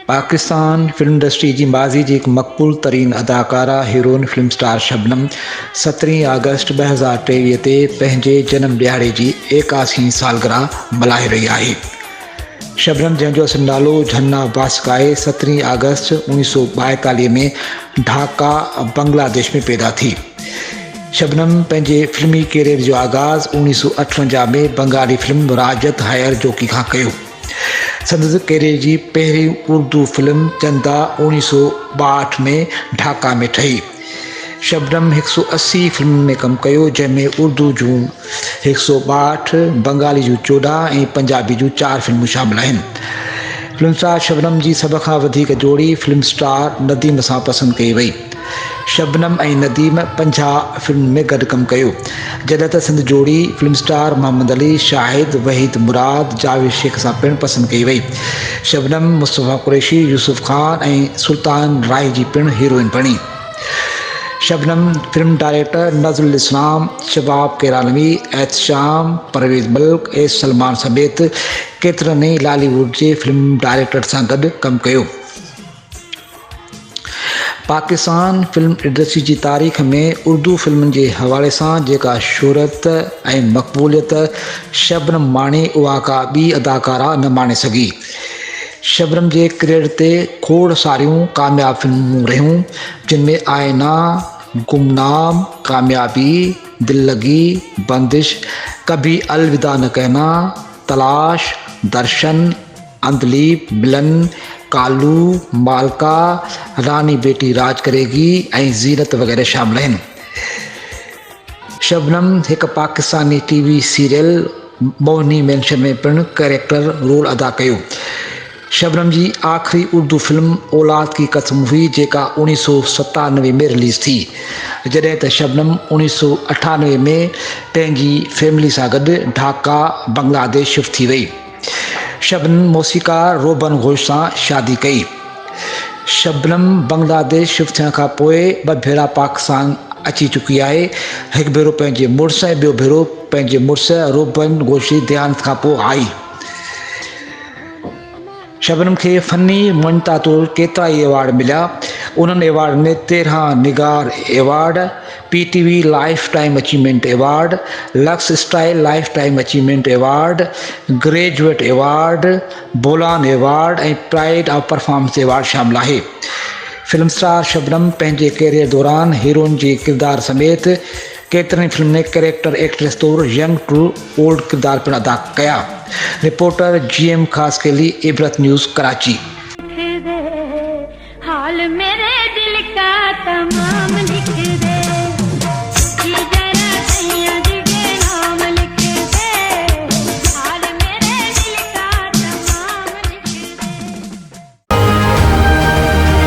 Pakistan film industry जी माज़ी जी एक मक़बूल तरीन अदाकारा हीरोइन फिल्म स्टार शबनम 17 अगस्त 2023 ते पंहिंजे जनम ॾियारे जी 81 सालगिरह मल्हाए रही आहे। शबनम जंहिंजो असुल नालो झन्ना अब्बास आहे 17 अगस्त 1942 में ढाका बांग्लादेश में पैदा थी। शबनम पंहिंजे फिल्मी कैरियर जो आगाज़ 1958 में बंगाली फिल्म राजत हायर जोकी खां कयो। संदसि कैरियर जी पहिरीं उर्दू फिल्म चंदा 1962 में ढाका में ठही। शबनम 180 फिल्म में कमु कयो, जंहिंमें उर्दू जूं 162, बंगाली जूं 14 ऐं पंजाबी जूं 4 फिल्मूं शामिल आहिनि। फिल्म स्टार शबनम जी सभ खां वधीक जोड़ी फिल्म स्टार नदीम सां पसंदि कई वई। शबनम ऐं नदीम 50 फिल्म में गॾु कमु कयो, जॾहिं त संद जोड़ी फिल्म स्टार मोहम्मद अली, शाहिद, वहीद मुराद, जावेद शेख सां पिणु पसंदि कई वई। शबनम मुस्तफ़ा कुरैशी, यूसुफ खान ऐं सुल्तान राय जी पिणु हीरोइन बणी। शबनम फिल्म डायरेक्टर नज़रुल इस्लाम, शबाब केरानवी, एहतशाम, परवेज़ मलिक ऐं सलमान समेत केतिरनि ई बॉलीवुड जे फिल्म डायरेक्टर सां गॾु कमु कयो। पाकिस्तान फिल्म इंडस्ट्री जी तारीख़ में उर्दू फिल्मनि जे हवाले सां जेका शोहरत ऐं मक़बूलियत शबनम माणे, उहा का ॿी अदाकारा न माणे सघी। शबनम जे कैरियर ते खोड़ सारियूं कामयाब फिल्मूं रहियूं, जिन में आईना, गुमनाम, कामयाबी, दिल लगी, बंदिश, कभी अलविदा न कहना, तलाश, दर्शन, अंधलीब, मिलन, कालू, मालका, रानी बेटी राज करेगी ऐं ज़ीनत वग़ैरह शामिल आहिनि। शबनम हिकु Pakistani TV serial Mohini mention में पिणु कैरेक्टर रोल अदा कयो। शबनम जी आख़िरी उर्दू फिल्म औलाद की कसम हुई, जेका 1997 में रिलीज़ थी, जॾहिं त शबनम 1998 में पंहिंजी फैमिली सां गॾु ढाका बांग्लादेश शिफ्ट थी वई। शबनम मौसीक़ार रोबन घोष सां शादी कई। शबनम बांग्लादेश शिफ्ट थियण खां पोइ 2 भेरा पाकिस्तान अची चुकी आहे। हिकु भेरो पंहिंजे मुड़ुस ऐं ॿियो भेरो पंहिंजे मुड़ुस रोबन घोष जी देहांत खां पोइ आई। शबनम खे फ़नी मुअनिता तौरु केतिरा ई एवार्ड मिलिया। उन्हनि एवार्ड में 13 Nigar award, PTV lifetime achievement award, Lux style lifetime achievement award, graduate award, Bolan award ऐं प्राइड ऑफ परफॉर्मेंस एवार्ड शामिल आहे। फिल्म स्टार शबनम पंहिंजे कैरियर दौरान हीरोइन जे किरदार समेत केतिरनि फिल्म में कैरेक्टर एक्ट्रेस तौरु यंग टू ओल्ड किरदार पिणु अदा कया। रिपोर्टर GM ख़ासि के लिए इबरत न्यूज़ कराची।